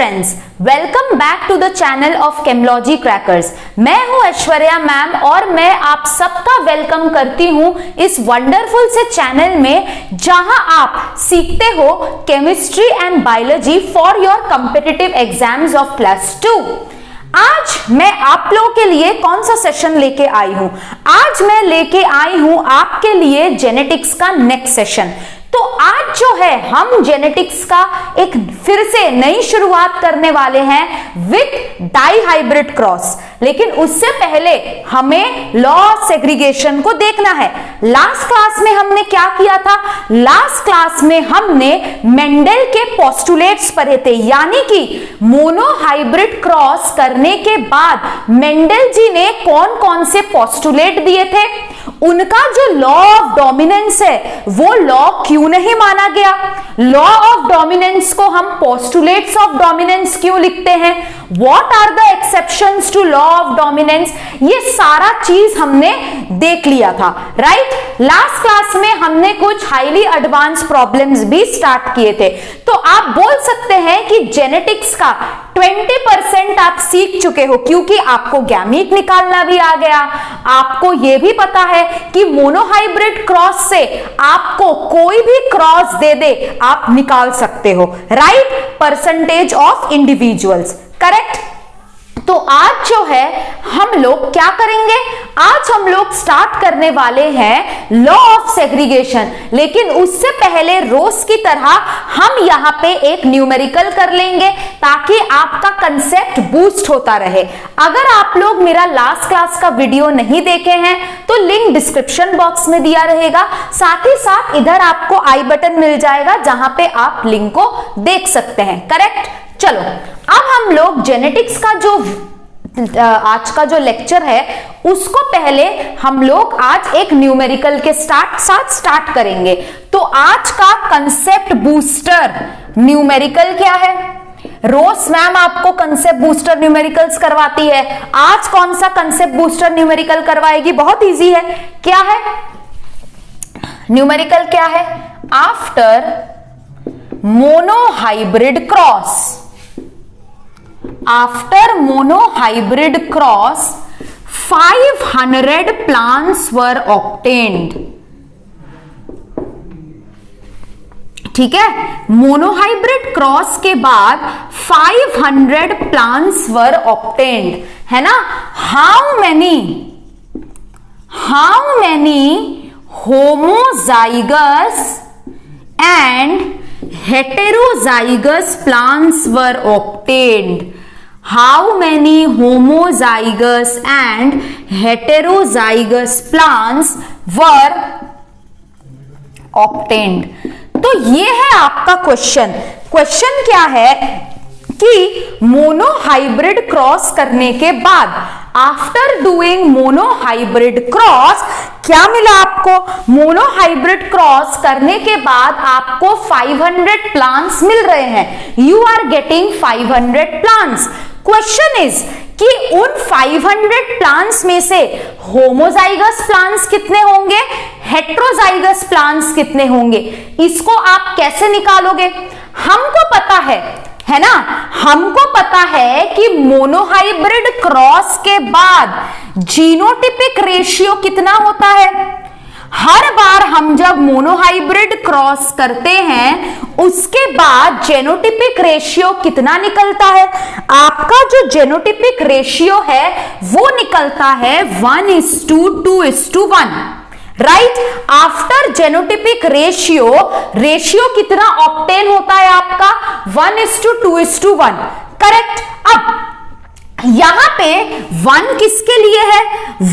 Friends, welcome back to the channel of chemology crackers. मैं हूं Aishwarya ma'am और मैं आप सबका वेलकम करती हूं इस वंडरफुल से चैनल में जहां आप सीखते हो chemistry and biology for your competitive exams of +2। आज मैं आप लोगों के लिए कौन सा सेशन लेके आई हूं? आज मैं लेके आई हूं आपके लिए जेनेटिक्स का नेक्स्ट सेशन। तो आज जो है हम जेनेटिक्स का एक फिर से नई शुरुआत करने वाले हैं विथ डाई हाइब्रिड क्रॉस। लेकिन उससे पहले हमें लॉ ऑफ सेग्रीगेशन को देखना है। लास्ट क्लास में हमने क्या किया था? लास्ट क्लास में हमने मेंडल के पोस्टुलेट्स पढ़े थे, यानी कि मोनोहाइब्रिड क्रॉस करने के बाद मेंडल जी ने कौन कौन से पोस्टुलेट दिए थे, उनका जो लॉ ऑफ डोमिनेंस है वो लॉ क्यों नहीं माना गया, लॉ ऑफ डोमिनेंस को हम पोस्टुलेट्स ऑफ डोमिनेंस क्यों लिखते हैं, what are the exceptions to law of dominance, ये सारा चीज हमने देख लिया था, राइट। लास्ट क्लास में हमने कुछ हाईली एडवांस प्रॉब्लम्स भी स्टार्ट किए थे। तो आप बोल सकते हैं कि जेनेटिक्स का 20% आप सीख चुके हो, क्योंकि आपको गैमीट निकालना भी आ गया, आपको यह भी पता है कि मोनोहाइब्रिड क्रॉस से आपको कोई भी क्रॉस दे दे आप निकाल सकते हो, right, percentage of individuals, correct. तो आज जो है हम लोग क्या करेंगे? आज हम लोग स्टार्ट करने वाले हैं लॉ ऑफ सेग्रीगेशन, लेकिन उससे पहले रोज की तरह हम यहां पे एक न्यूमेरिकल कर लेंगे ताकि आपका कंसेप्ट बूस्ट होता रहे। अगर आप लोग मेरा लास्ट क्लास का वीडियो नहीं देखे हैं तो लिंक डिस्क्रिप्शन बॉक्स में दिया रहेगा, साथ ही साथ इधर आपको आई बटन मिल जाएगा जहां पे आप लिंक को देख सकते हैं, करेक्ट। चलो अब हम लोग जेनेटिक्स का जो आज का जो लेक्चर है उसको पहले हम लोग आज एक न्यूमेरिकल के साथ स्टार्ट करेंगे। तो आज का कंसेप्ट बूस्टर न्यूमेरिकल क्या है? रोज मैम आपको कंसेप्ट बूस्टर न्यूमेरिकल्स करवाती है, आज कौन सा कंसेप्ट बूस्टर न्यूमेरिकल करवाएगी? बहुत इजी है। क्या है न्यूमेरिकल? क्या है? After monohybrid cross, after monohybrid cross 500 plants were obtained। ठीक है, मोनोहाइब्रिड क्रॉस के बाद 500 plants were obtained, है ना। How many homozygous and heterozygous plants were obtained? How many homozygous and heterozygous plants were obtained? तो ये है आपका क्वेश्चन। क्वेश्चन क्या है कि मोनोहाइब्रिड क्रॉस करने के बाद आफ्टर डूइंग मोनोहाइब्रिड क्रॉस क्या मिला आपको? मोनोहाइब्रिड क्रॉस करने के बाद आपको 500 प्लांट्स मिल रहे हैं, you are getting 500 plants. Question is कि उन 500 प्लांट्स में से होमोजाइगस प्लांट्स कितने होंगे, हेट्रोजाइगस प्लांट्स कितने होंगे, इसको आप कैसे निकालोगे? हमको पता है ना, हमको पता है कि मोनोहाइब्रिड क्रॉस के बाद जीनोटिपिक रेशियो कितना होता है। हर बार हम जब मोनोहाइब्रिड क्रॉस करते हैं उसके बाद जेनोटिपिक रेशियो कितना निकलता है? आपका जो जेनोटिपिक रेशियो है वो निकलता है 1:2:1, राइट। आफ्टर जेनोटिपिक रेशियो कितना ऑब्टेन होता है आपका? 1:2:1, करेक्ट। अब यहां पे 1 किसके लिए है?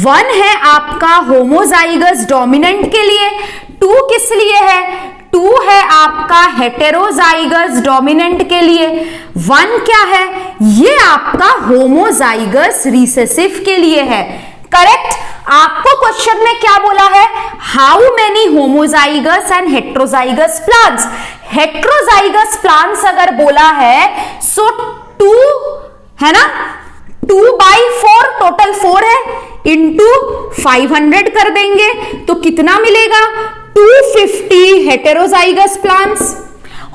1 है आपका होमोजाइगस डोमिनेंट के लिए। 2 किस लिए है? 2 है आपका हेटेरोजाइगस डोमिनेंट के लिए। 1 क्या है? ये आपका होमोजाइगस रिसेसिव के लिए है, करेक्ट। आपको क्वेश्चन में क्या बोला है? How many homozygous and heterozygous plants. Heterozygous plants अगर बोला है सो 2 है ना, 2/4 टोटल 4 है, इंटू 500 कर देंगे तो कितना मिलेगा? 250 हेटेरोजाइगस प्लांट्स।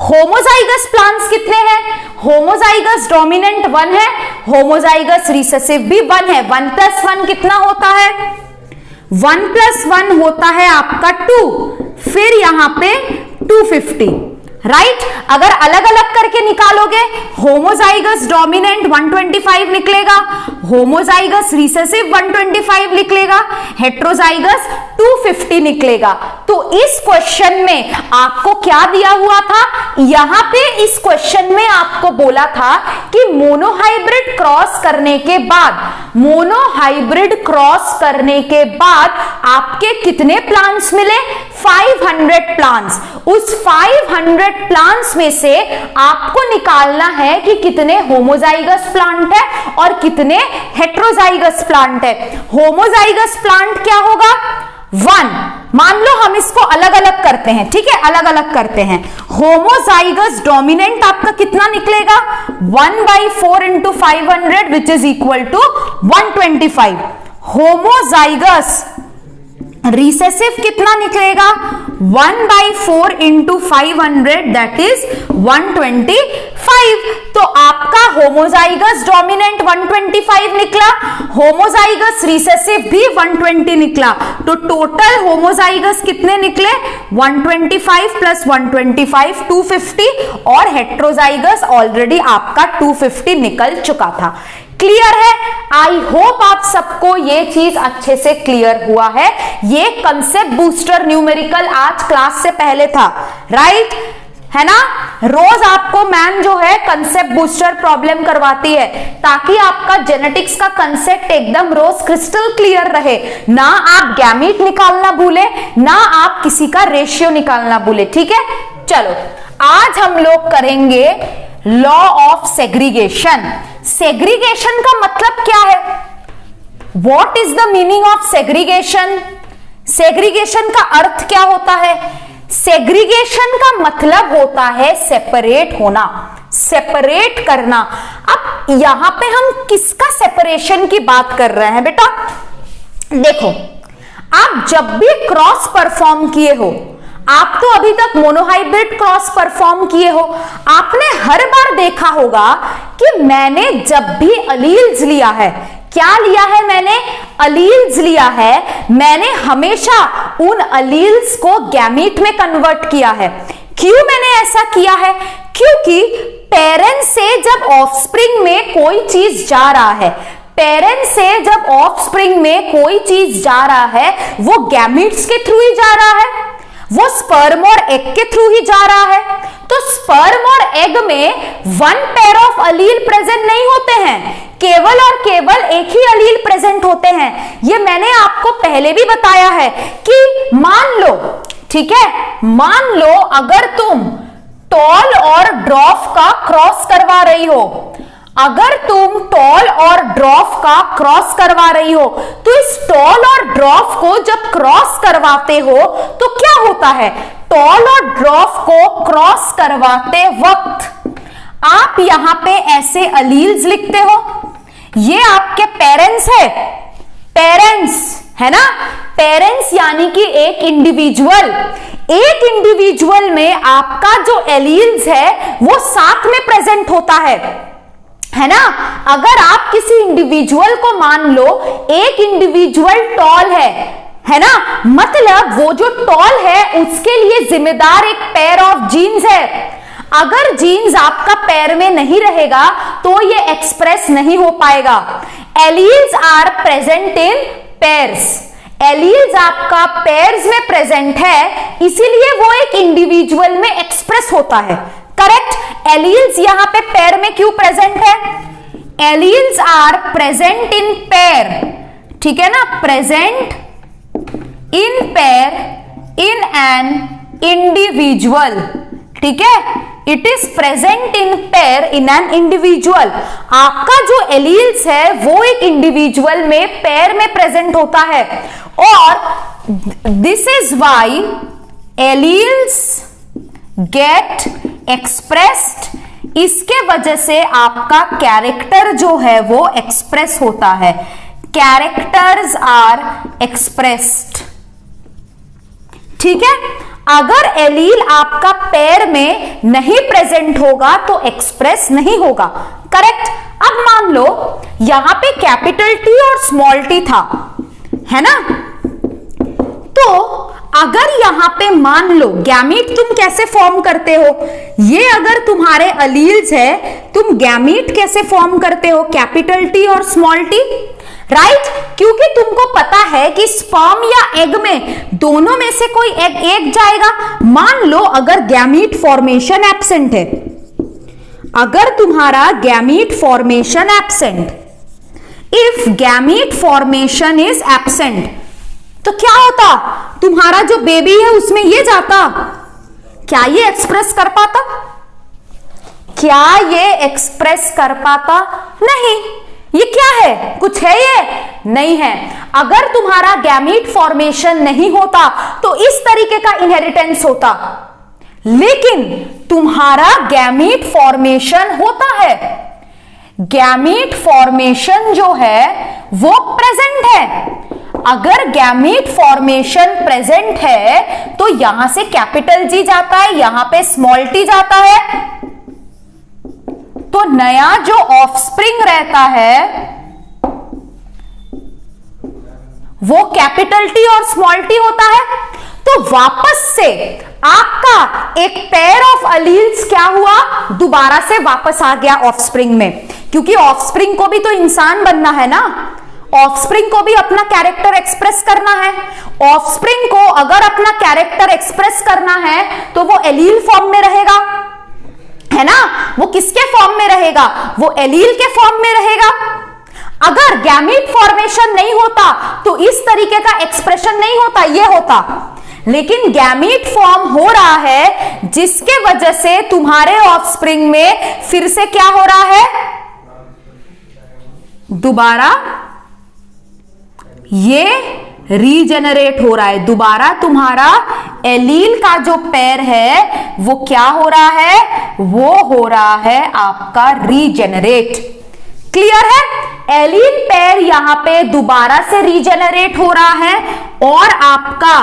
होमोजाइगस प्लांट्स कितने हैं? होमोजाइगस डोमिनेंट 1 है, होमोजाइगस रिसेसिव भी 1 है। 1 + 1 कितना होता है? 1 + 1 होता है आपका 2, फिर यहां पे 250, राइट। अगर अलग अलग करके निकालोगे, होमोजाइगस डोमिनेंट 125 निकलेगा, होमोजाइगस रिसेसिव 125 निकलेगा, हेट्रोजाइगस 250 निकलेगा। तो इस क्वेश्चन में आपको क्या दिया हुआ था? यहां पे इस क्वेश्चन में आपको बोला था कि मोनोहाइब्रिड क्रॉस करने के बाद, मोनोहाइब्रिड क्रॉस करने के बाद आपके कितने प्लांट्स मिले? 500 प्लांट्स। उस 500 प्लांट्स में से आपको निकालना है कि कितने होमोजाइगस प्लांट है और कितने हेट्रोजाइगस प्लांट है। होमोजाइगस प्लांट क्या होगा? 1। मान लो हम इसको अलग अलग करते हैं, ठीक है, अलग अलग करते हैं। होमोजाइगस डोमिनेंट आपका कितना निकलेगा? 1/4 × 500 which is equal to 125। Homozygous recessive कितना निकलेगा? 1/4 × 500 दैट इज 125। तो आपका होमोजाइगस डोमिनेंट 125 निकला, होमोजाइगस रिसेसिव भी 120 निकला। तो टोटल होमोजाइगस कितने निकले? 125 + 125 250, और हेट्रोजाइगस ऑलरेडी आपका 250 निकल चुका था। क्लियर है? आई होप आप सबको ये चीज अच्छे से क्लियर हुआ है। ये कंसेप्ट बूस्टर न्यूमेरिकल आज क्लास से पहले था, राइट, है ना। रोज आपको मैम जो है कंसेप्ट बूस्टर प्रॉब्लम करवाती है ताकि आपका जेनेटिक्स का कंसेप्ट एकदम रोज क्रिस्टल क्लियर रहे, ना आप गैमीट निकालना भूले, ना आप किसी का रेशियो निकालना भूले, ठीक है। चलो आज हम लोग करेंगे लॉ ऑफ सेग्रीगेशन। सेग्रीगेशन का मतलब क्या है? What is the meaning of segregation? Segregation का अर्थ क्या होता है? सेग्रीगेशन का मतलब होता है सेपरेट होना, सेपरेट करना। अब यहां पे हम किसका सेपरेशन की बात कर रहे हैं बेटा? देखो, आप जब भी क्रॉस परफॉर्म किए हो, आप तो अभी तक मोनोहाइब्रिड क्रॉस परफॉर्म किए हो, आपने हर बार देखा होगा कि मैंने जब भी अलील्स लिया है, क्या लिया है मैंने? अलील्स लिया है। मैंने हमेशा उन अलील्स को गैमीट में कन्वर्ट किया है। क्यों मैंने ऐसा किया है? क्योंकि पेरेंट्स से जब ऑफस्प्रिंग में कोई चीज जा रहा है, पेरेंट्स से जब ऑफस्प्रिंग में कोई चीज जा रहा है, वो गैमीट्स के थ्रू ही जा रहा है, वो स्पर्म और एग के थ्रू ही जा रहा है। तो स्पर्म और एग में 1 पेयर ऑफ अलील प्रेजेंट नहीं होते हैं, केवल और केवल एक ही अलील प्रेजेंट होते हैं। ये मैंने आपको पहले भी बताया है कि मान लो, ठीक है, मान लो अगर तुम टॉल और ड्वार्फ का क्रॉस करवा रही हो, अगर तुम टॉल और ड्वार्फ का क्रॉस करवा रही हो, तो इस टॉल और ड्वार्फ को जब क्रॉस करवाते हो तो क्या होता है? टॉल और ड्वार्फ को क्रॉस करवाते वक्त आप यहां पे ऐसे अलील्स लिखते हो, ये आपके पेरेंट्स है, पेरेंट्स है ना, पेरेंट्स यानी कि एक इंडिविजुअल में आपका जो एलील्स है वो साथ में प्रेजेंट होता है ना। अगर आप किसी इंडिविजुअल को मान लो, एक इंडिविजुअल टॉल है ना, मतलब वो जो टॉल है उसके लिए जिम्मेदार एक पेयर ऑफ जीन्स है। अगर जीन्स आपका पेयर में नहीं रहेगा तो ये एक्सप्रेस नहीं हो पाएगा। Alleles are present in pairs, alleles आपका पेयर्स में प्रेजेंट है, इसीलिए वो एक इंडिविजुअल में एक्सप्रेस होता है, करेक्ट। एलील्स यहां पे पेयर में क्यों प्रेजेंट है? Alleles are present in pair, ठीक है ना, present in pair in an individual, ठीक है, it is present in pair in an individual. आपका जो एलील्स है वो एक इंडिविजुअल में पेयर में प्रेजेंट होता है, और this is why alleles get expressed, इसके वजह से आपका कैरेक्टर जो है वो एक्सप्रेस होता है, कैरेक्टर्स आर एक्सप्रेस्ड, ठीक है। अगर एलील आपका पेयर में नहीं प्रेजेंट होगा तो एक्सप्रेस नहीं होगा, करेक्ट। अब मान लो यहां पे कैपिटल टी और स्मॉल टी था, है ना, तो अगर यहां पे मान लो गैमीट तुम कैसे फॉर्म करते हो, ये अगर तुम्हारे अलील्स है, तुम गैमीट कैसे फॉर्म करते हो, कैपिटल टी और स्मॉल टी, राइट। क्योंकि तुमको पता है कि स्पर्म या एग में दोनों में से कोई एक जाएगा। मान लो अगर गैमीट फॉर्मेशन एब्सेंट है, अगर तुम्हारा gamete formation absent, if gamete formation is absent, तो क्या होता, तुम्हारा जो बेबी है उसमें ये जाता, क्या ये एक्सप्रेस कर पाता, क्या ये एक्सप्रेस कर पाता, नहीं। ये क्या है, कुछ है ये नहीं है। अगर तुम्हारा गैमीट फॉर्मेशन नहीं होता तो इस तरीके का इनहेरिटेंस होता, लेकिन तुम्हारा गैमीट फॉर्मेशन होता है, गैमीट फॉर्मेशन जो है वो प्रेजेंट है। अगर गैमीट फॉर्मेशन प्रेजेंट है तो यहां से कैपिटल जी जाता है, यहां पे स्मॉल टी जाता है, तो नया जो ऑफस्प्रिंग रहता है वो कैपिटल टी और स्मॉल टी होता है। तो वापस से आपका एक पेयर ऑफ अलील्स क्या हुआ, दोबारा से वापस आ गया ऑफस्प्रिंग में, क्योंकि ऑफस्प्रिंग को भी तो इंसान बनना है ना, ऑफस्प्रिंग को भी अपना कैरेक्टर एक्सप्रेस करना है। ऑफस्प्रिंग को अगर अपना कैरेक्टर एक्सप्रेस करना है तो वो एलील फॉर्म में रहेगा, है ना, वो किसके फॉर्म में रहेगा, वो एलील के फॉर्म में रहेगा। अगर गैमीट फॉर्मेशन नहीं होता तो इस तरीके का एक्सप्रेशन नहीं होता, ये होता। लेकिन गैमीट फॉर्म हो रहा है जिसके वजह से तुम्हारे ऑफस्प्रिंग में फिर से क्या हो रहा है, दोबारा ये रीजेनरेट हो रहा है, दोबारा तुम्हारा एलील का जो पेयर है वो क्या हो रहा है, वो हो रहा है आपका रीजेनरेट। क्लियर है, एलील पेयर यहां पे दोबारा से रीजेनरेट हो रहा है और आपका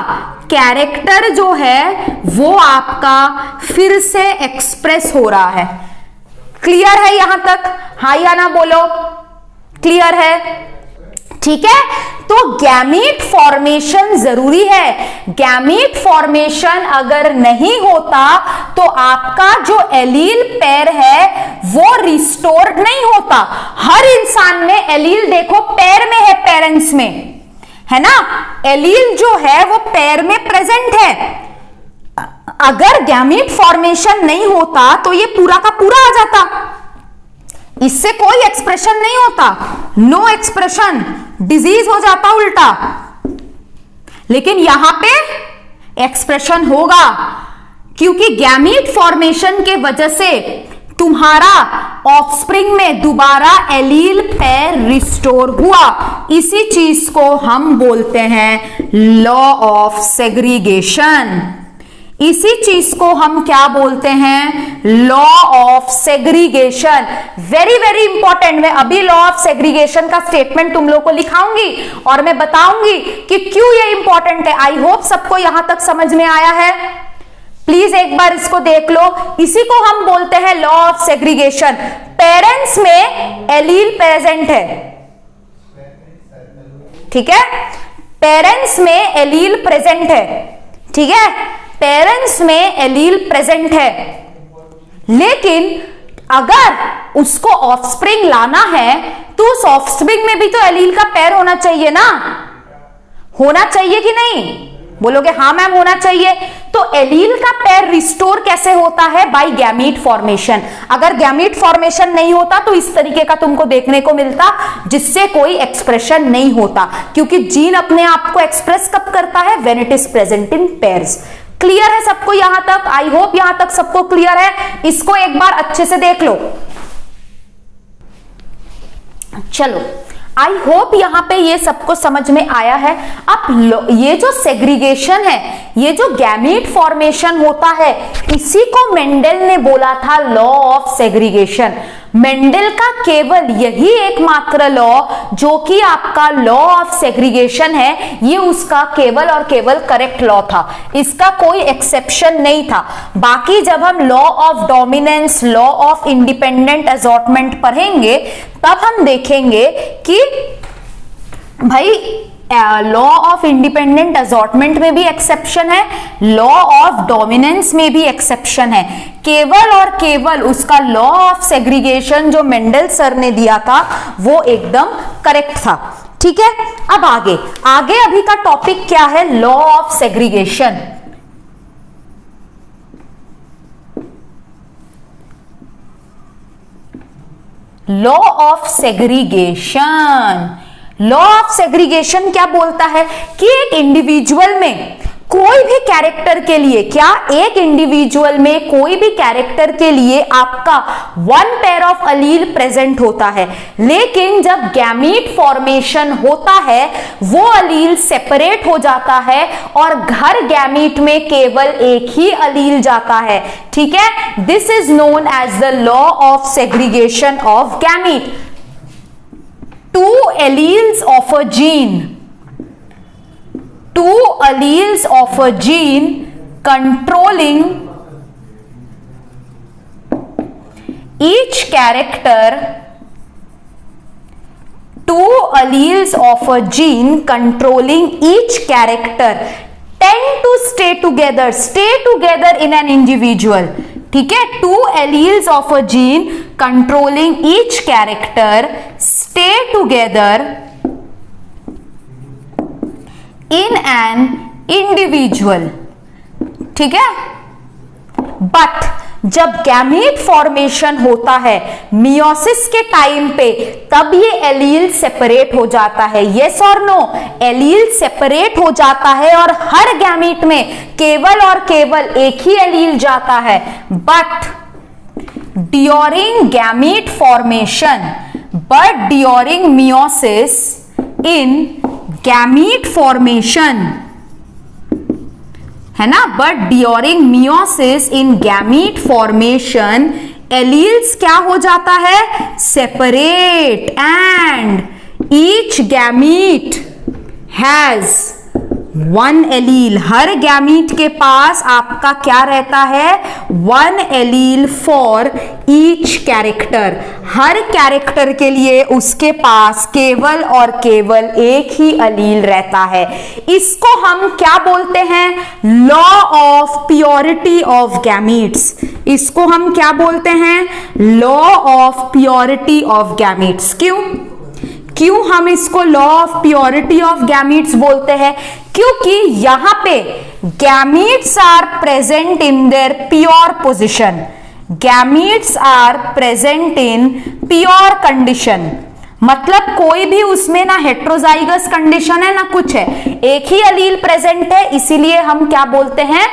कैरेक्टर जो है वो आपका फिर से एक्सप्रेस हो रहा है। क्लियर है यहां तक, हाँ या ना बोलो, क्लियर है, ठीक है। तो गैमीट फॉर्मेशन जरूरी है, गैमीट फॉर्मेशन अगर नहीं होता तो आपका जो एलील पेयर है वो रिस्टोर नहीं होता। हर इंसान में एलील देखो पेयर में है, पेरेंट्स में, है ना, एलील जो है वो पेयर में प्रेजेंट है। अगर गैमीट फॉर्मेशन नहीं होता तो ये पूरा का पूरा आ जाता, इससे कोई एक्सप्रेशन नहीं होता, नो एक्सप्रेशन, डिजीज हो जाता उल्टा। लेकिन यहां पे एक्सप्रेशन होगा क्योंकि गैमीट फॉर्मेशन के वजह से तुम्हारा ऑफस्प्रिंग में दोबारा एलील पेयर रिस्टोर हुआ। इसी चीज को हम बोलते हैं लॉ ऑफ सेग्रीगेशन। इसी चीज को हम क्या बोलते हैं, law of segregation. Very very important. मैं अभी लॉ ऑफ सेग्रीगेशन का स्टेटमेंट तुम लोग को लिखाऊंगी और मैं बताऊंगी कि क्यों ये इंपॉर्टेंट है। आई होप सबको यहां तक समझ में आया है। प्लीज एक बार इसको देख लो। इसी को हम बोलते हैं लॉ ऑफ सेग्रीगेशन। पेरेंट्स में एलील प्रेजेंट है, ठीक है, पेरेंट्स में एलील प्रेजेंट है, ठीक है, पेरेंट्स में एलील प्रेजेंट है। लेकिन अगर उसको ऑफस्प्रिंग लाना है तो उस ऑफस्प्रिंग में भी तो एलील का पेयर होना चाहिए ना, होना चाहिए कि नहीं? बोलोगे हाँ मैम होना चाहिए। तो एलील का पेयर रिस्टोर कैसे होता है? By gamete formation. अगर गैमीट फॉर्मेशन नहीं होता तो इस तरीके का तुमको देखने को मिलता जिससे कोई एक्सप्रेशन नहीं होता, क्योंकि जीन अपने आप को एक्सप्रेस कब करता है? When it is present in pairs. Clear है सबको यहां तक? आई होप यहां तक सबको क्लियर है। इसको एक बार अच्छे से देख लो। चलो, आई होप यहां पे ये सबको समझ में आया है। अब ये जो सेग्रीगेशन है, ये जो गैमीट फॉर्मेशन होता है, इसी को मेंडल ने बोला था लॉ ऑफ सेग्रीगेशन। मेंडल का केवल यही एकमात्र लॉ जो कि आपका लॉ ऑफ सेग्रीगेशन है, ये उसका केवल और केवल करेक्ट लॉ था, इसका कोई एक्सेप्शन नहीं था। बाकी जब हम law of dominance, law of independent assortment पढ़ेंगे तब हम देखेंगे कि भाई लॉ ऑफ इंडिपेंडेंट असॉर्टमेंट में भी एक्सेप्शन है, लॉ ऑफ डोमिनेंस में भी एक्सेप्शन है। केवल और केवल उसका लॉ ऑफ सेग्रीगेशन जो मेंडल सर ने दिया था वो एकदम करेक्ट था। ठीक है, अब आगे आगे अभी का टॉपिक क्या है? Law of segregation. Law of segregation, law of segregation क्या बोलता है कि एक इंडिविजुअल में कोई भी कैरेक्टर के लिए, क्या एक इंडिविजुअल में कोई भी कैरेक्टर के लिए आपका one pair of Aleel present होता है, लेकिन जब गैमीट फॉर्मेशन होता है वो अलील सेपरेट हो जाता है और हर गैमीट में केवल एक ही अलील जाता है। ठीक है, this is known as the law of segregation of gamete. Two alleles of a gene, two alleles of a gene controlling each character, two alleles of a gene controlling each character tend to stay together in an individual। ठीक है, two alleles of a gene controlling each character stay together in an individual. ठीक है, but जब gamete formation होता है meiosis के time पे, तब ये एलील सेपरेट हो जाता है। यस और नो? एलील सेपरेट हो जाता है और हर गैमीट में केवल और केवल एक ही एलील जाता है। But during gamete formation, but during meiosis in gamete formation, है ना, but during meiosis in gamete formation alleles क्या हो जाता है? Separate, and each gamete has one allele. Her gamete के पास आपका क्या रहता है? One allele for each character. Her character के लिए उसके पास केवल और केवल एक ही एलील रहता है। इसको हम क्या बोलते हैं? Law of purity of gametes. इसको हम क्या बोलते हैं? Law of purity of gametes. क्यों हम इसको law of purity of gametes बोलते हैं? क्योंकि यहां पे gametes are present in their pure position, gametes are present in pure condition. मतलब कोई भी उसमें ना हेट्रोजाइगस कंडीशन है ना कुछ है, एक ही अलील प्रेजेंट है, इसीलिए हम क्या बोलते हैं?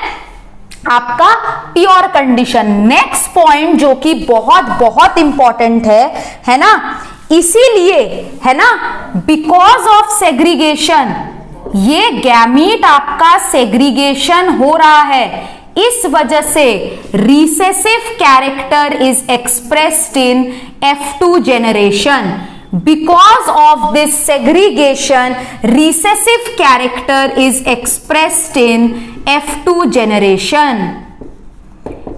आपका प्योर कंडीशन। नेक्स्ट पॉइंट जो कि बहुत बहुत इंपॉर्टेंट है ना, इसीलिए है ना, बिकॉज ऑफ सेग्रीगेशन, ये गैमीट आपका सेग्रीगेशन हो रहा है, इस वजह से recessive character is expressed in F2 generation। Because of this segregation, recessive character is expressed in F2 generation।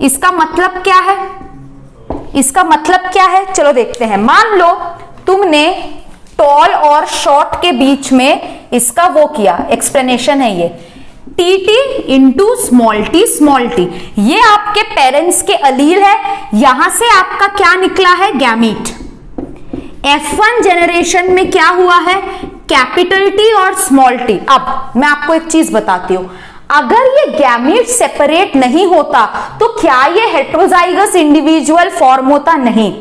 इसका मतलब क्या है? इसका मतलब क्या है? चलो देखते हैं। मान लो तुमने टॉल और शॉर्ट के बीच में इसका वो किया, एक्सप्लेनेशन है ये, टी इंटू स्मॉल टी, ये आपके पेरेंट्स के अलील है, यहां से आपका क्या निकला है? गैमीट। F1 जनरेशन में क्या हुआ है? कैपिटल टी और स्मॉल टी। अब मैं आपको एक चीज बताती हूं, अगर ये गैमीट सेपरेट नहीं होता तो क्या ये हेट्रोजाइगस इंडिविजुअल फॉर्म होता? नहीं।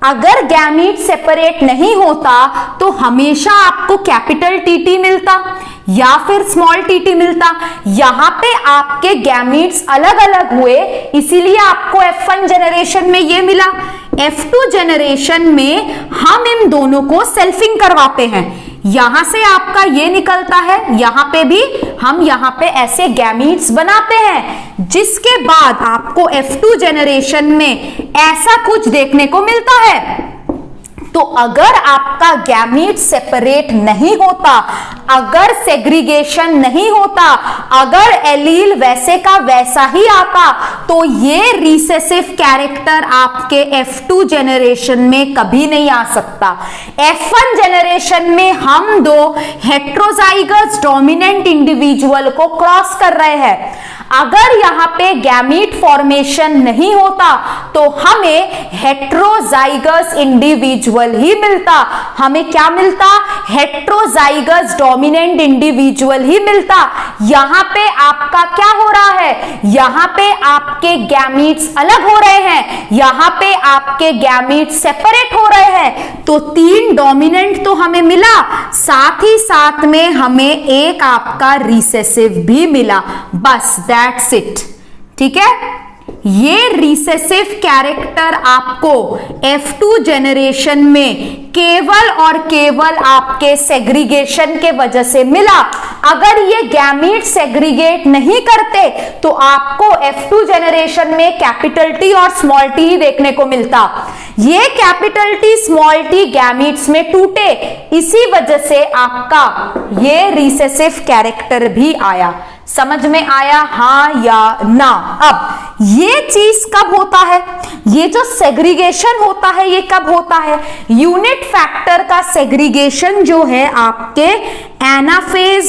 अगर गैमीट सेपरेट नहीं होता तो हमेशा आपको कैपिटल टी मिलता या फिर स्मॉल टी मिलता। यहां पे आपके गैमीट्स अलग अलग हुए, इसीलिए आपको F1 जनरेशन में ये मिला। F2 जनरेशन में हम इन दोनों को सेल्फिंग करवाते हैं, यहां से आपका ये निकलता है, यहां पे भी हम यहां पे ऐसे गैमीट्स बनाते हैं, जिसके बाद आपको F2 जनरेशन में ऐसा कुछ देखने को मिलता है। तो अगर आपका गैमीट सेपरेट नहीं होता, अगर सेग्रीगेशन नहीं होता, अगर एलील वैसे का वैसा ही आता, तो ये रिसेसिव कैरेक्टर आपके F2 जनरेशन में कभी नहीं आ सकता। F1 जनरेशन में हम दो हेट्रोजाइगस डोमिनेंट इंडिविजुअल को क्रॉस कर रहे हैं। अगर यहां पे गैमीट फॉर्मेशन नहीं होता तो हमें हेट्रोजाइगस इंडिविजुअल ही मिलता। हमें क्या मिलता? हेट्रोजाइगस डोमिनेंट इंडिविजुअल ही मिलता। यहां पे आपका क्या हो रहा है? यहां पे आपके गैमीट्स अलग हो रहे हैं, यहां पे आपके गैमीट्स सेपरेट हो रहे हैं। तो 3 डोमिनेंट तो हमें मिला, साथ ही साथ में हमें एक आपका रिसेसिव भी मिला। बस दैट्स इट। ठीक है, ये रिसेसिव कैरेक्टर आपको F2 जनरेशन में केवल और केवल आपके सेग्रीगेशन के वजह से मिला। अगर ये गैमीट सेग्रीगेट नहीं करते तो आपको F2 जनरेशन में कैपिटल टी और स्मॉल टी ही देखने को मिलता। ये capital T small T gametes में टूटे, इसी वजह से आपका ये रिसेसिव कैरेक्टर भी आया। समझ में आया, हाँ या ना? अब ये चीज कब होता है? ये जो सेग्रीगेशन होता है ये कब होता है? यूनिट फैक्टर का सेग्रीगेशन जो है आपके एनाफेज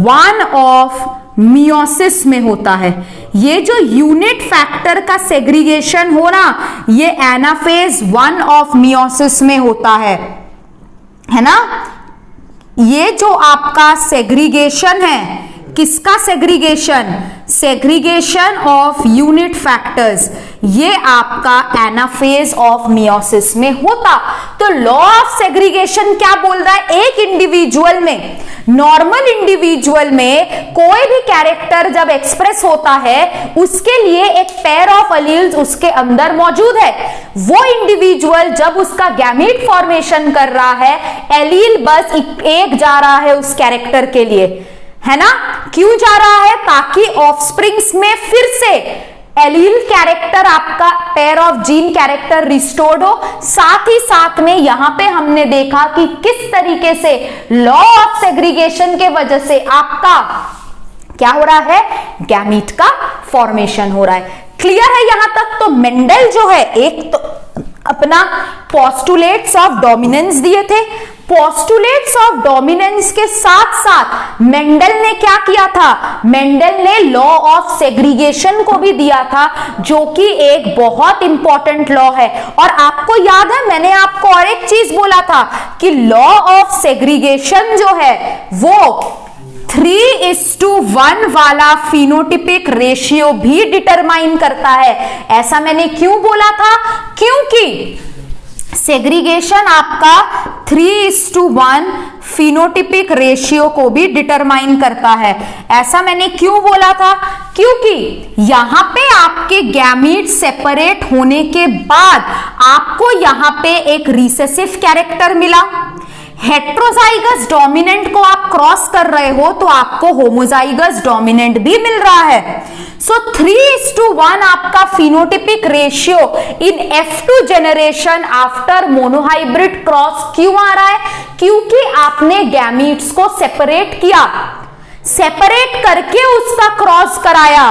1 ऑफ मियोसिस में होता है। ये जो यूनिट फैक्टर का सेग्रीगेशन हो ना, ये एनाफेज 1 ऑफ मियोसिस में होता है ना? ये जो आपका सेग्रीगेशन है, किसका segregation? Segregation of unit factors, ये आपका एनाफेज ऑफ मियोसिस में होता। तो लॉ ऑफ सेग्रीगेशन क्या बोल रहा है? एक इंडिविजुअल में, नॉर्मल इंडिविजुअल में कोई भी कैरेक्टर जब एक्सप्रेस होता है, उसके लिए एक पेयर ऑफ अलील्स उसके अंदर मौजूद है। वो इंडिविजुअल जब उसका गैमीट फॉर्मेशन कर रहा है, एलील बस एक जा रहा है उस कैरेक्टर के लिए, है ना? क्यों जा रहा है? ताकि ऑफस्प्रिंग्स में फिर से एलील कैरेक्टर, आपका pair of gene character restored हो। साथ ही साथ में यहां पे हमने देखा कि किस तरीके से लॉ ऑफ सेग्रीगेशन के वजह से आपका क्या हो रहा है? गैमीट का फॉर्मेशन हो रहा है। क्लियर है यहां तक? तो मेंडल जो है, एक तो अपना पोस्टुलेट्स ऑफ डोमिनेंस दिए थे, पोस्टुलेट्स ऑफ डोमिनेंस के साथ साथ मेंडल ने क्या किया था? मेंडल ने लॉ ऑफ सेग्रीगेशन को भी दिया था, जो कि एक बहुत इंपॉर्टेंट लॉ है। और आपको याद है, मैंने आपको और एक चीज बोला था कि लॉ ऑफ सेग्रीगेशन जो है वो 3:1 वाला फिनोटिपिक रेशियो भी डिटरमाइन करता है। ऐसा मैंने क्यों बोला था? क्योंकि सेग्रीगेशन आपका 3:1 फिनोटिपिक रेशियो को भी डिटरमाइन करता है। ऐसा मैंने क्यों बोला था? क्योंकि यहां पे आपके गैमीट सेपरेट होने के बाद आपको यहां पे एक रिसेसिव कैरेक्टर मिला। हेट्रोजाइगस डोमिनेंट को आप क्रॉस कर रहे हो तो आपको होमोजाइगस डोमिनेंट भी मिल रहा है। सो 3:1 आपका phenotypic ratio in F2 generation after monohybrid cross क्यों आ रहा है? क्योंकि आपने गैमीट्स को सेपरेट किया, सेपरेट करके उसका क्रॉस कराया,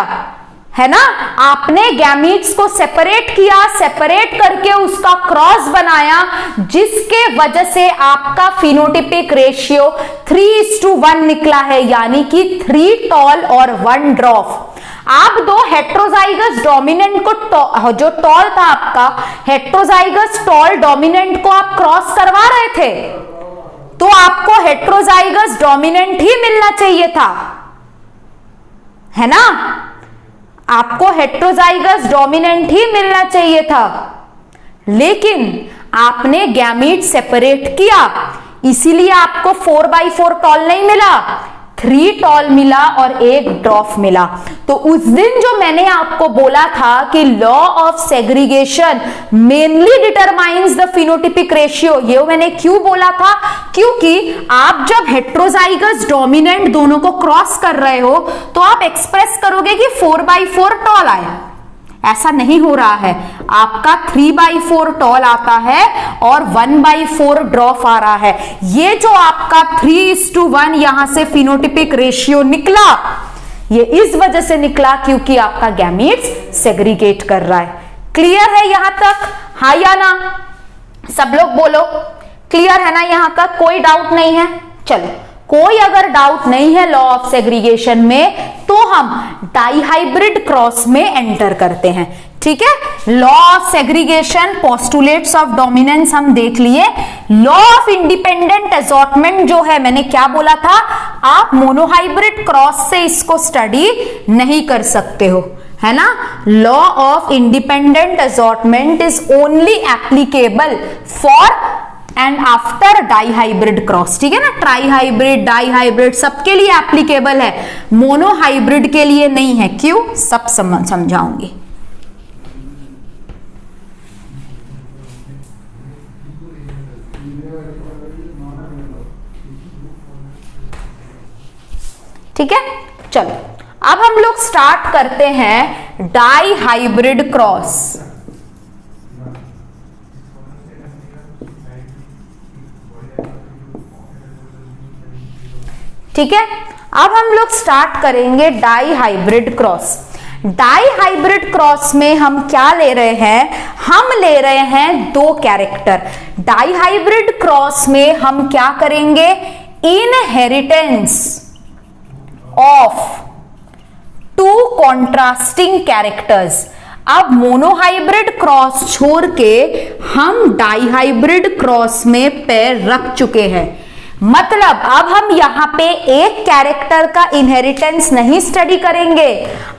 है ना? आपने गैमीट्स को सेपरेट किया, सेपरेट करके उसका क्रॉस बनाया, जिसके वजह से आपका फिनोटिपिक रेशियो 3:1 निकला है, यानी कि 3 टॉल और 1 ड्रॉफ। आप दो हेट्रोजाइगस डोमिनेंट को जो टॉल था आपका, हेट्रोजाइगस टॉल डोमिनेंट को आप क्रॉस करवा रहे थे, तो आपको हेट्रोजाइगस डोमिनेंट ही मिलना चाहिए था, है ना? आपको हेट्रोजाइगस डोमिनेंट ही मिलना चाहिए था, लेकिन आपने गैमीट सेपरेट किया, इसीलिए आपको 4/4 टॉल नहीं मिला, 3 टॉल मिला और 1 ड्रॉप मिला। तो उस दिन जो मैंने आपको बोला था कि law of segregation mainly determines the phenotypic ratio, ये मैंने क्यों बोला था? क्योंकि आप जब हेट्रोजाइगस डोमिनेंट दोनों को क्रॉस कर रहे हो तो आप एक्सप्रेस करोगे कि 4/4 टॉल आए। ऐसा नहीं हो रहा है, आपका 3/4 टॉल आता है और 1/4 ड्रॉप आ रहा है। ये जो आपका 3:1 यहां से फिनोटिपिक रेशियो निकला, ये इस वजह से निकला क्योंकि आपका गैमीट्स सेग्रीगेट कर रहा है। क्लियर है यहां तक? हाँ या ना? सब लोग बोलो क्लियर है ना? यहां तक कोई डाउट नहीं है? चलो, कोई अगर डाउट नहीं है लॉ ऑफ सेग्रीगेशन में तो हम डाइहाइब्रिड क्रॉस में एंटर करते हैं। ठीक है, law of segregation, postulates of dominance हम देख लिए। लॉ ऑफ इंडिपेंडेंट असॉर्टमेंट जो है, मैंने क्या बोला था, आप मोनोहाइब्रिड क्रॉस से इसको स्टडी नहीं कर सकते हो, है ना। Law of independent assortment is only applicable for and after dihybrid cross. ठीक है ना, ट्राइहाइब्रिड, डाइहाइब्रिड सबके लिए एप्लीकेबल है, मोनोहाइब्रिड के लिए नहीं है। क्यों? सब समझाऊंगी। ठीक है, चलो अब हम लोग स्टार्ट करते हैं डाइहाइब्रिड क्रॉस। ठीक है, अब हम लोग स्टार्ट करेंगे डाइहाइब्रिड क्रॉस। डाइहाइब्रिड क्रॉस में हम क्या ले रहे हैं? हम ले रहे हैं 2 कैरेक्टर। डाइहाइब्रिड क्रॉस में हम क्या करेंगे? Inheritance of 2 contrasting characters. अब मोनोहाइब्रिड क्रॉस छोड़ के हम डाइहाइब्रिड क्रॉस में पैर रख चुके हैं। मतलब अब हम यहां पे एक कैरेक्टर का इनहेरिटेंस नहीं स्टडी करेंगे,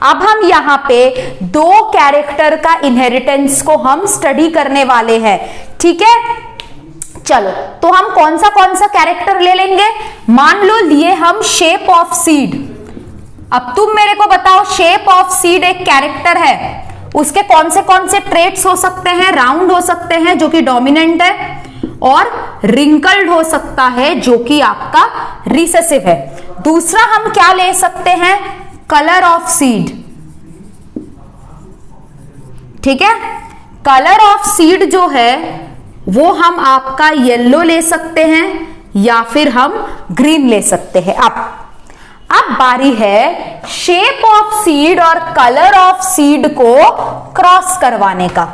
अब हम यहां पे 2 कैरेक्टर का इनहेरिटेंस को हम स्टडी करने वाले हैं। ठीक है, चलो तो हम कौन सा कैरेक्टर ले लेंगे? मान लो लिए हम शेप ऑफ सीड। अब तुम मेरे को बताओ, शेप ऑफ सीड एक कैरेक्टर है, उसके कौन से ट्रेट्स हो सकते हैं? राउंड हो सकते हैं जो कि डोमिनेंट है, और रिंकल्ड हो सकता है जो कि आपका रिसेसिव है। दूसरा हम क्या ले सकते हैं? Colour of seed. ठीक है, कलर ऑफ सीड जो है वो हम आपका येलो ले सकते हैं या फिर हम ग्रीन ले सकते हैं। अब बारी है शेप ऑफ सीड और कलर ऑफ सीड को क्रॉस करवाने का।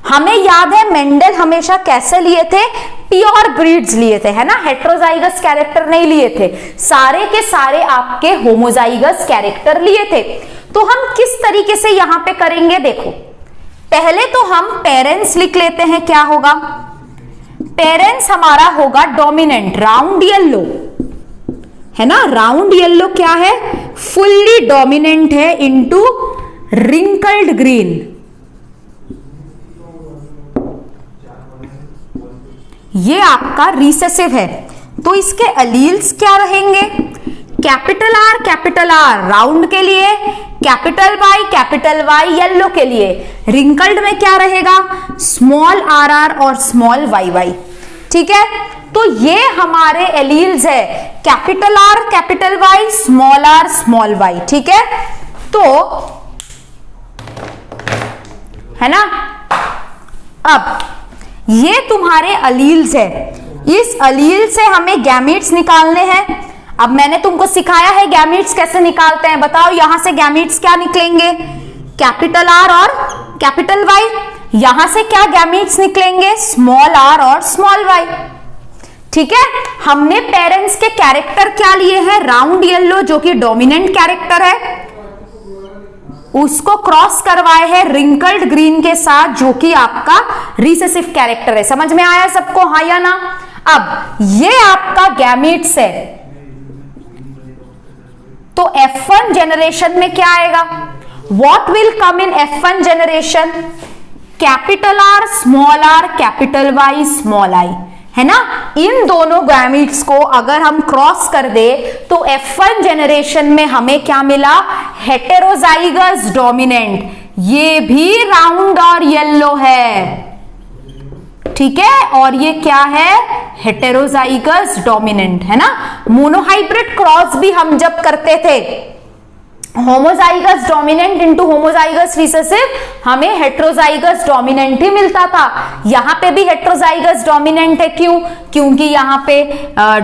हमें याद है मेंडल हमेशा कैसे लिए थे? प्योर ब्रीड्स लिए थे, है ना, हेट्रोजाइगस कैरेक्टर नहीं लिए थे, सारे के सारे आपके होमोजाइगस कैरेक्टर लिए थे। तो हम किस तरीके से यहां पे करेंगे? देखो, पहले तो हम पेरेंट्स लिख लेते हैं। क्या होगा? पेरेंट्स हमारा होगा डोमिनेंट, राउंड येलो, है ना। राउंड येलो क्या है? फुल्ली डोमिनेंट है इनटू रिंकल्ड ग्रीन। ये आपका रिसेसिव है, तो इसके अलील्स क्या रहेंगे? कैपिटल आर राउंड के लिए, कैपिटल वाई येलो के लिए। रिंकल्ड में क्या रहेगा? स्मॉल आर और स्मॉल वाई। ठीक है, तो ये हमारे एलील्स है, capital R capital Y, small Y. ठीक है, तो है ना। अब ये तुम्हारे अलील्स है, इस अलील से हमें गैमीट्स निकालने हैं। अब मैंने तुमको सिखाया है गैमीट्स कैसे निकालते हैं, बताओ यहां से गैमीट्स क्या निकलेंगे? कैपिटल आर और कैपिटल वाई। यहां से क्या गैमीट्स निकलेंगे? स्मॉल आर और स्मॉल वाई। ठीक है, हमने पेरेंट्स के कैरेक्टर क्या लिए हैं? राउंड येलो जो कि डोमिनेंट कैरेक्टर है, उसको क्रॉस करवाए हैं रिंकल्ड ग्रीन के साथ जो कि आपका रिसेसिव कैरेक्टर है। समझ में आया सबको? हाँ या ना? अब ये आपका गैमीट्स है, तो F1 जनरेशन में क्या आएगा? What will come in F1 generation? Capital R, capital Y, small I, है ना। इन दोनों गैमीट्स को अगर हम क्रॉस कर दे तो F1 जेनरेशन में हमें क्या मिला, हेटेरोजाइगस डोमिनेंट। ये भी राउंड और येलो है, ठीक है, और ये क्या है, हेटेरोजाइगस डोमिनेंट, है ना। मोनोहाइब्रिड क्रॉस भी हम जब करते थे homozygous dominant into homozygous recessive, हमें हेटेरोजाइगस डोमिनेंट ही मिलता था। यहां पे भी हेटेरोजाइगस डोमिनेंट है, क्यों, क्योंकि यहां पे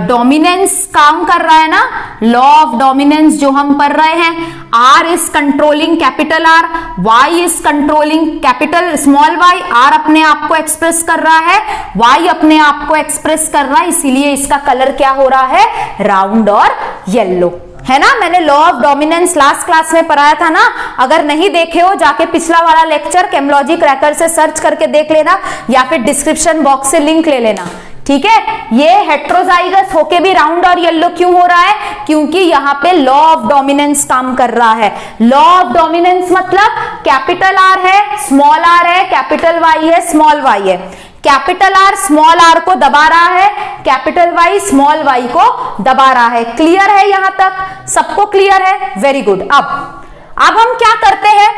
डोमिनेंस काम कर रहा है ना, लॉ ऑफ डोमिनेंस जो हम पढ़ रहे हैं। R is controlling capital R, Y is controlling capital small y। R अपने आप को एक्सप्रेस कर रहा है, Y अपने आप को एक्सप्रेस कर रहा है, इसीलिए इसका कलर क्या हो रहा है, राउंड और येलो, है ना। मैंने law of dominance last class में पढ़ाया था ना, अगर नहीं देखे हो जाके पिछला वाला लेक्चर केमलॉजी क्रैकर से सर्च करके देख लेना, या फिर डिस्क्रिप्शन बॉक्स से लिंक ले लेना, ठीक है। ये हेटेरोजाइगस होके भी राउंड और येलो क्यों हो रहा है, क्योंकि यहाँ पे लॉ ऑफ डोमिनेंस काम कर रहा है। लॉ ऑफ डोमिनेंस मतलब कैपिटल R है, स्मॉल r है, कैपिटल Y है, स्मॉल y है। कैपिटल R स्मॉल r को दबा रहा है, कैपिटल Y स्मॉल y को दबा रहा है। क्लियर है यहां तक, सबको क्लियर है, वेरी गुड। अब हम क्या करते हैं,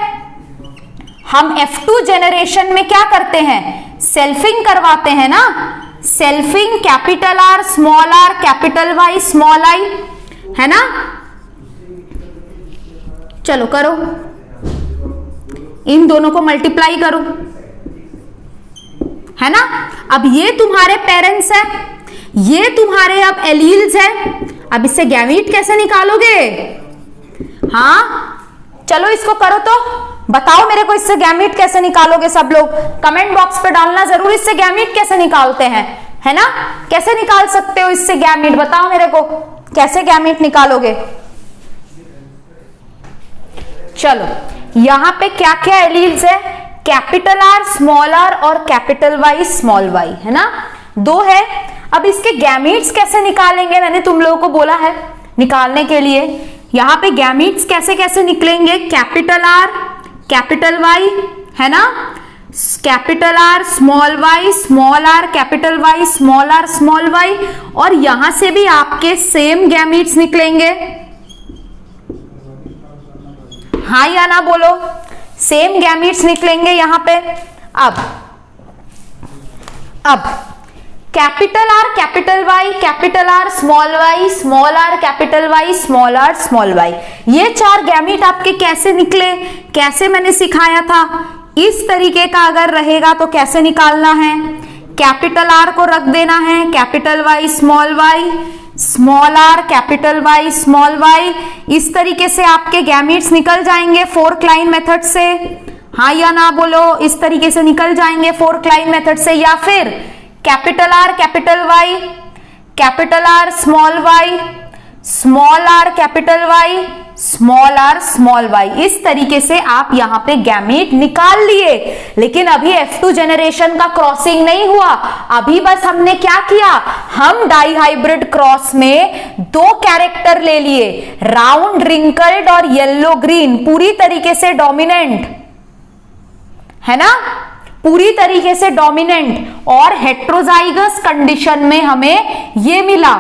हम F2 जेनरेशन में क्या करते हैं, सेल्फिंग करवाते हैं ना। Selfing capital R small r capital Y small i, है ना। चलो करो, इन दोनों को मल्टीप्लाई करो, है ना। अब ये तुम्हारे पेरेंट्स हैं, ये तुम्हारे अब एलील्स हैं। अब इससे गैमीट कैसे निकालोगे, हाँ चलो इसको करो तो बताओ मेरे को, इससे गैमीट कैसे निकालोगे। सब लोग कमेंट बॉक्स पे डालना जरूर, इससे गैमीट कैसे निकालते हैं, है ना। कैसे निकाल सकते हो इससे गैमीट, बताओ मेरे को कैसे गैमीट निकालोगे। चलो यहां पे क्या क्या एलील्स है, कैपिटल R स्मॉल r और कैपिटल Y स्मॉल y, है ना, दो है। अब इसके गैमीट्स कैसे निकालेंगे, मैंने तुम लोगों को बोला है निकालने के लिए। यहां पे गैमीट्स कैसे कैसे निकलेंगे, कैपिटल R कैपिटल Y, है ना, capital R small y small r capital Y small r small y, और यहां से भी आपके सेम गैमीट्स निकलेंगे, हाँ या ना बोलो, सेम गैमीट्स निकलेंगे यहां पे। अब capital R capital Y capital R small y small r capital Y small r small y, ये चार गैमीट आपके कैसे निकले, कैसे मैंने सिखाया था। इस तरीके का अगर रहेगा तो कैसे निकालना है, कैपिटल R को रख देना है, capital Y small y small r capital Y small y, इस तरीके से आपके गैमीट्स निकल जाएंगे फोर्क लाइन मेथड से, हाँ या ना बोलो, इस तरीके से निकल जाएंगे फोर्क लाइन मेथड से। या फिर capital R capital Y capital R small y small r capital Y small r small y, इस तरीके से आप यहाँ पे गैमीट निकाल लिए। लेकिन अभी F2 जेनरेशन का क्रॉसिंग नहीं हुआ, अभी बस हमने क्या किया, हम डाइहाइब्रिड क्रॉस में दो कैरेक्टर ले लिए, राउंड रिंकल्ड और येलो ग्रीन, पूरी तरीके से डोमिनेंट, है ना, पूरी तरीके से डोमिनेंट। और हेट्रोजाइगस कंडीशन में हमें ये मिला।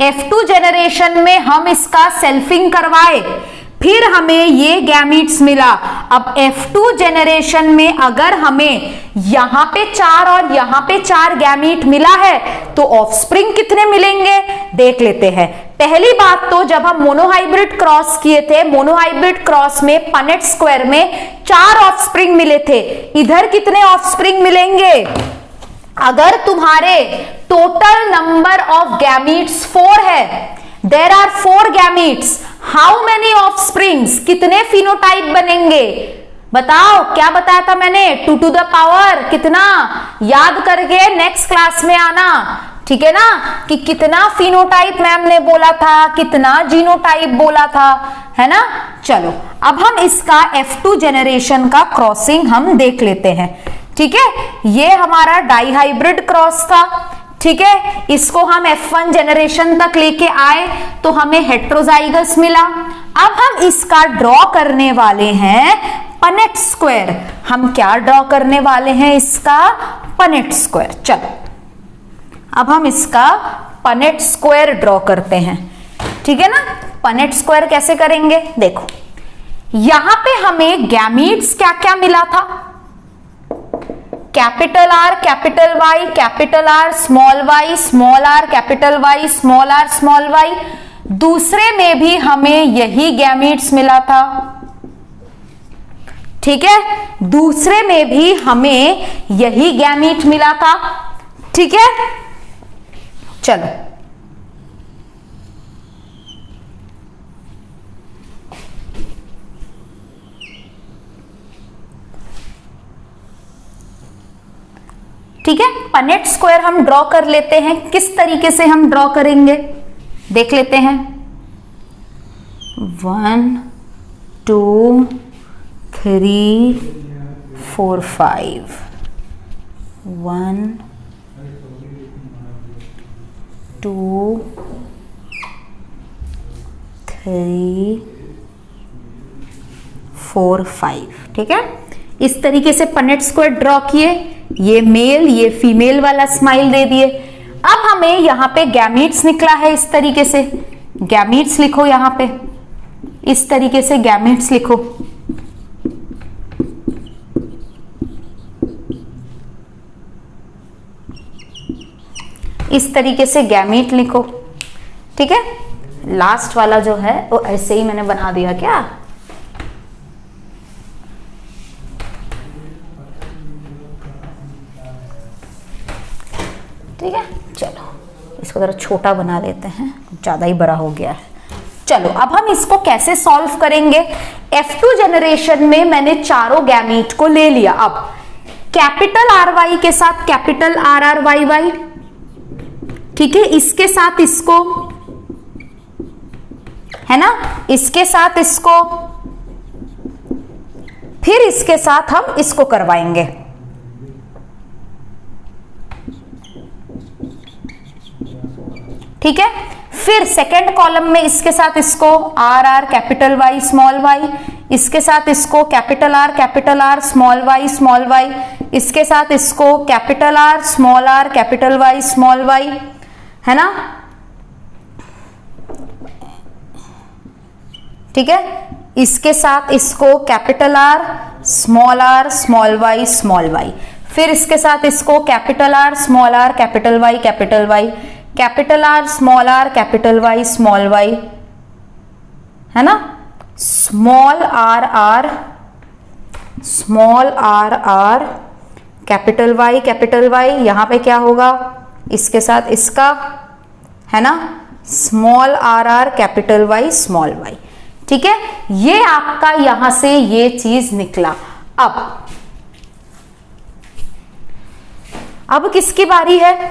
F2 जेनरेशन में हम इसका सेल्फिंग करवाए, फिर हमें ये गैमीट्स मिला। अब F2 जेनरेशन में अगर हमें यहां पे 4 और यहां पे 4 गैमीट मिला है तो ऑफस्प्रिंग कितने मिलेंगे देख लेते हैं। पहली बात तो जब हम मोनोहाइब्रिड क्रॉस किए थे, मोनोहाइब्रिड क्रॉस में पनेट स्क्वायर में 4 ऑफस्प्रिंग मिले थे, इधर कितने ऑफस्प्रिंग मिलेंगे, अगर तुम्हारे टोटल नंबर ऑफ गैमीट्स 4 है, there are 4 gametes, how many offsprings, कितने फिनोटाइप बनेंगे बताओ। क्या बताया था मैंने, 2 टू द पावर कितना, याद करके नेक्स्ट क्लास में आना, ठीक है ना, कि कितना फिनोटाइप मैम ने बोला था, कितना जीनोटाइप बोला था, है ना। चलो अब हम इसका F2 जेनरेशन का क्रॉसिंग हम देख लेते हैं, ठीक है। ये हमारा डाइहाइब्रिड क्रॉस था, ठीक है, इसको हम F1 जेनरेशन तक लेके आए तो हमें हेट्रोजाइगस मिला। अब हम इसका ड्रॉ करने वाले हैं पनेट स्क्वायर, हम क्या ड्रॉ करने वाले हैं इसका पनेट स्क्वायर। चलो अब हम इसका पनेट स्क्वायर ड्रॉ करते हैं, ठीक है ना। पनेट स्क्वायर कैसे करेंगे, देखो यहां पे हमें गैमीट्स क्या क्या मिला था, capital R capital Y, capital R small R capital Y, small R small Y. दूसरे में भी हमें यही गैमीट्स मिला था, ठीक है, दूसरे में भी हमें यही गैमीट मिला था, ठीक है। चलो ठीक है, पनेट स्क्वायर हम ड्रॉ कर लेते हैं। किस तरीके से हम ड्रॉ करेंगे देख लेते हैं। 1 2 3 4 5 1 2 3 4 5, ठीक है। इस तरीके से पनेट स्क्वायर ड्रॉ किए, ये मेल ये फीमेल वाला स्माइल दे दिए। अब हमें यहां पे गैमीट्स निकला है, इस तरीके से गैमीट्स लिखो, यहां पे इस तरीके से गैमीट्स लिखो। इस तरीके से गैमीट लिखो, ठीक है। लास्ट वाला जो है वो ऐसे ही मैंने बना दिया क्या, ठीक है। चलो इसको जरा छोटा बना लेते हैं, ज्यादा ही बड़ा हो गया है। चलो अब हम इसको कैसे सॉल्व करेंगे। F2 जनरेशन में मैंने चारों गैमीट को ले लिया। अब कैपिटल आर वाई के साथ capital R R Y Y, ठीक है, इसके साथ इसको, है ना, इसके साथ इसको, फिर इसके साथ हम इसको करवाएंगे, ठीक है। फिर सेकेंड कॉलम में इसके साथ इसको R R capital Y small Y, इसके साथ इसको कैपिटल आर स्मॉल वाई, इसके साथ इसको capital R capital Y small Y, है ना, ठीक है। इसके साथ इसको कैपिटल आर स्मॉल वाई, फिर इसके साथ इसको capital R capital Y, capital R capital Y small Y, है ना, small R R capital Y, यहां पे क्या होगा, इसके साथ इसका, है ना, small R capital Y small Y, ठीक है। ये आपका यहां से ये चीज निकला। अब किसकी बारी है,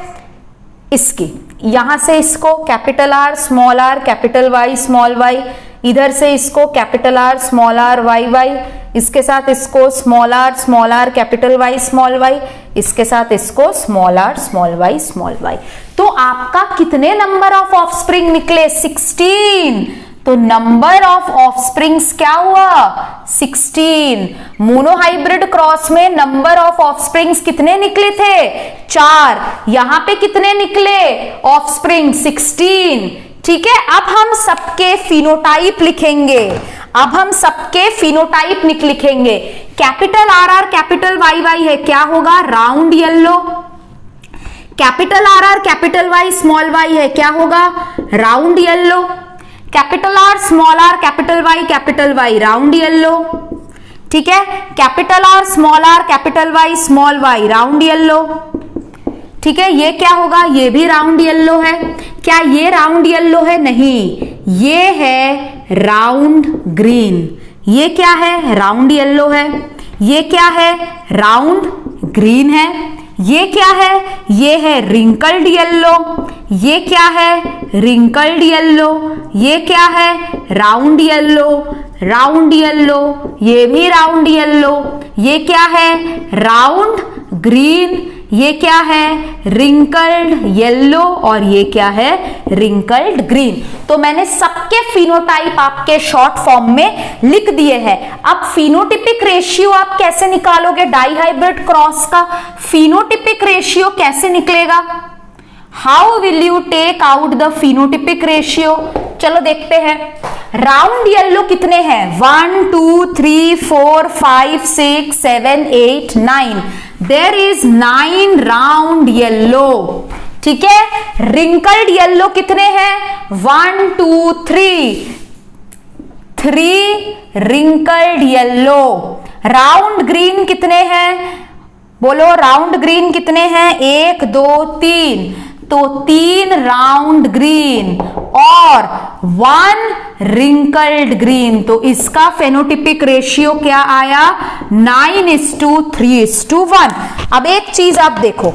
इसकी। यहां से इसको capital R capital Y small Y, इधर से इसको कैपिटल आर वाई वाई, इसके साथ इसको small R capital Y small Y, इसके साथ इसको स्मॉल वाई स्मॉल वाई। तो आपका कितने नंबर ऑफ ऑफस्प्रिंग निकले, 16। तो नंबर ऑफ ऑफस्प्रिंग्स क्या हुआ, 16। मोनोहाइब्रिड क्रॉस में नंबर ऑफ ऑफस्प्रिंग्स कितने निकले थे, 4। यहां पे कितने निकले ऑफस्प्रिंग, 16, ठीक है। अब हम सबके फिनोटाइप लिखेंगे, लिखेंगे। Capital R capital Y Y है, क्या होगा, round yellow. Capital R capital Y small Y है, क्या होगा, round yellow. Capital R capital Y round yellow, ठीक है। Capital R capital Y small Y round yellow, ठीक है। ये क्या होगा, ये भी राउंड येलो है। क्या ये राउंड येलो है, नहीं, ये है राउंड ग्रीन। ये क्या है, राउंड येलो है। ये क्या है, राउंड ग्रीन है। ये क्या है, ये है रिंकल्ड येलो। ये क्या है, रिंकल्ड येलो। ये क्या है, राउंड येलो, राउंड येलो। ये भी राउंड येलो। ये क्या है, राउंड ग्रीन। ये क्या है, रिंकल्ड येलो। और ये क्या है, रिंकल्ड ग्रीन। तो मैंने सबके फिनोटाइप आपके शॉर्ट फॉर्म में लिख दिए हैं। अब फिनोटिपिक रेशियो आप कैसे निकालोगे, डाई हाइब्रिड क्रॉस का फिनोटिपिक रेशियो कैसे निकलेगा, how will you take out the phenotypic ratio? चलो देखते हैं। राउंड येलो कितने हैं? 1 2 3 4 5 6 7 8 9। There is 9 round yellow. ठीक है। रिंकल्ड येलो कितने हैं? 1 2 3 रिंकल्ड येलो। राउंड ग्रीन कितने हैं? बोलो राउंड ग्रीन कितने हैं? 1 2 3। तो 3 राउंड ग्रीन और 1 रिंकल्ड ग्रीन। तो इसका फेनोटिपिक रेशियो क्या आया? 9:3:1। अब एक चीज आप देखो,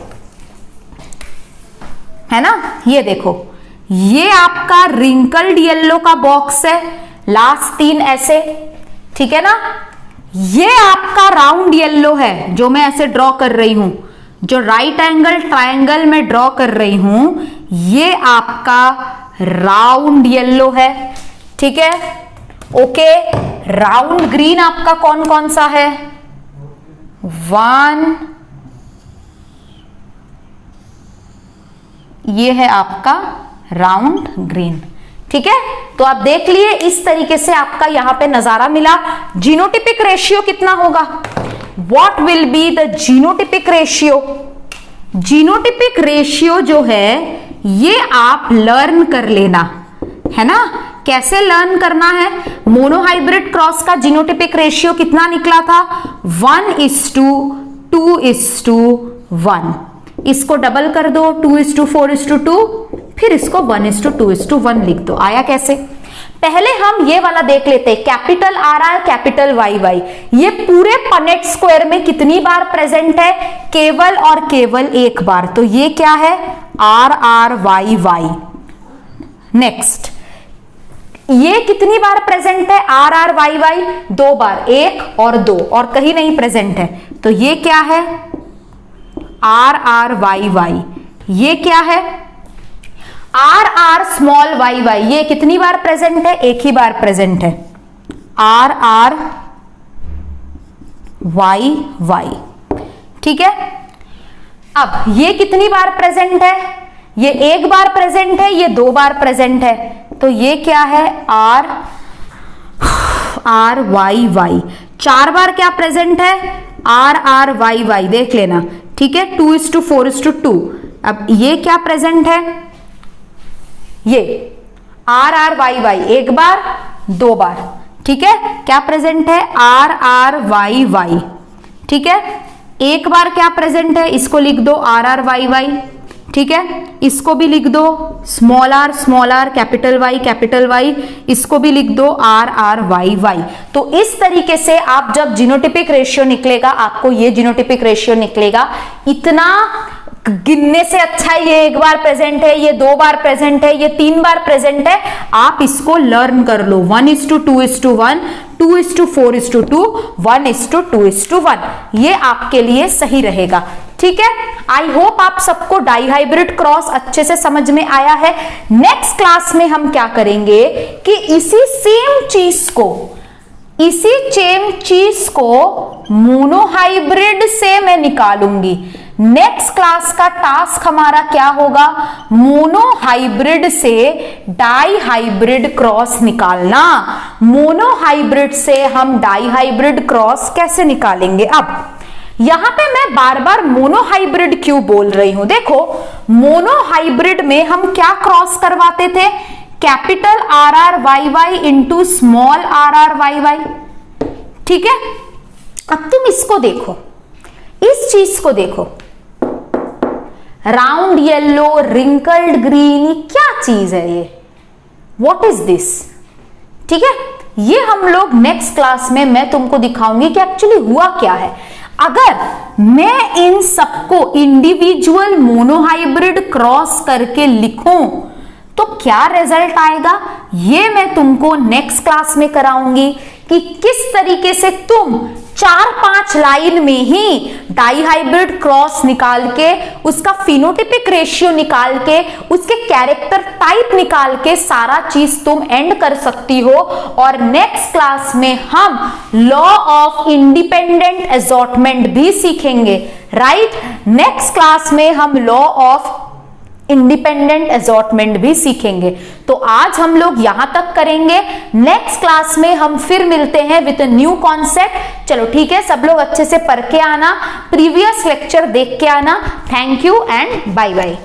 है ना, ये देखो, ये आपका रिंकल्ड येलो का बॉक्स है, लास्ट 3 ऐसे, ठीक है ना। ये आपका राउंड येलो है जो मैं ऐसे ड्रॉ कर रही हूं, जो राइट एंगल ट्रायंगल में ड्रॉ कर रही हूं, ये आपका राउंड येलो है। ठीक है, ओके। राउंड ग्रीन आपका कौन कौन सा है? 1, ये है आपका राउंड ग्रीन। ठीक है, तो आप देख लिए, इस तरीके से आपका यहां पे नजारा मिला। जीनोटिपिक रेशियो कितना होगा? What will be the genotypic ratio? Genotypic ratio जो है ये आप लर्न कर लेना, है ना। कैसे लर्न करना है? मोनोहाइब्रिड क्रॉस का जीनोटिपिक रेशियो कितना निकला था? 1:2:1। इसको डबल कर दो, 2:4:2, फिर इसको 1:2:1 लिख दो। आया कैसे? पहले हम ये वाला देख लेते हैं, कैपिटल RR कैपिटल YY। ये पूरे पनेट स्क्वायर में कितनी बार प्रेजेंट है? केवल और केवल एक बार। तो ये क्या है? RRYY। नेक्स्ट, ये कितनी बार प्रेजेंट है? RRYY 2 बार, 1 और 2, और कहीं नहीं प्रेजेंट है। तो ये क्या है? RRYY। ये क्या है? RR small YY। ये कितनी बार प्रेजेंट है? एक ही बार प्रेजेंट है, RRYY। ठीक है, अब ये कितनी बार प्रेजेंट है? ये एक बार प्रेजेंट है, ये 2 बार प्रेजेंट है। तो ये क्या है? RRYY। 4 बार क्या प्रेजेंट है? RRYY। देख लेना, ठीक है, 2:4:2। अब ये क्या प्रेजेंट है? ये RRYY, एक बार 2 बार। ठीक है, क्या प्रेजेंट है? RRYY। ठीक है, एक बार क्या प्रेजेंट है? इसको लिख दो RRYY। ठीक है, इसको भी लिख दो स्मॉल r कैपिटल Y, इसको भी लिख दो RRYY। तो इस तरीके से आप जब जीनोटिपिक रेशियो निकलेगा, आपको ये जीनोटिपिक रेशियो निकलेगा। इतना गिनने से अच्छा है, ये एक बार प्रेजेंट है, ये 2 बार प्रेजेंट है, ये 3 बार प्रेजेंट है। आप इसको लर्न कर लो। 1:2:1, 2:4:2, 1:2:1, ये आपके लिए सही रहेगा। ठीक है, आई होप आप सबको डाइहाइब्रिड क्रॉस अच्छे से समझ में आया है। नेक्स्ट क्लास में हम क्या करेंगे कि इसी सेम चीज को मोनोहाइब्रिड से मैं निकालूंगी। नेक्स्ट क्लास का टास्क हमारा क्या होगा? मोनोहाइब्रिड से डाइहाइब्रिड क्रॉस निकालना। मोनोहाइब्रिड से हम डाइहाइब्रिड क्रॉस कैसे निकालेंगे? अब यहां पे मैं बार बार मोनोहाइब्रिड क्यों बोल रही हूं? देखो, मोनोहाइब्रिड में हम क्या क्रॉस करवाते थे? Capital RRYY into small RRYY। ठीक है, अब तुम इसको देखो, इस चीज को देखो, राउंड येलो, रिंकल्ड ग्रीन, ये क्या चीज है? ये व्हाट इज दिस? ठीक है, ये हम लोग नेक्स्ट क्लास में मैं तुमको दिखाऊंगी कि एक्चुअली हुआ क्या है। अगर मैं इन सबको इंडिविजुअल मोनोहाइब्रिड क्रॉस करके लिखूं तो क्या रिजल्ट आएगा, ये मैं तुमको नेक्स्ट क्लास में कराऊंगी कि किस तरीके से तुम 4-5 लाइन में ही डाइहाइब्रिड क्रॉस निकाल के, उसका फिनोटिपिक रेशियो निकाल के, उसके कैरेक्टर टाइप निकाल के सारा चीज तुम एंड कर सकती हो। और नेक्स्ट क्लास में हम लॉ ऑफ इंडिपेंडेंट असॉर्टमेंट भी सीखेंगे। राइट, नेक्स्ट क्लास में हम लॉ ऑफ इंडिपेंडेंट असॉर्टमेंट भी सीखेंगे। तो आज हम लोग यहां तक करेंगे। नेक्स्ट क्लास में हम फिर मिलते हैं विद न्यू कॉन्सेप्ट। चलो ठीक है, सब लोग अच्छे से पढ़ के आना, प्रीवियस लेक्चर देख के आना। Thank you and bye bye.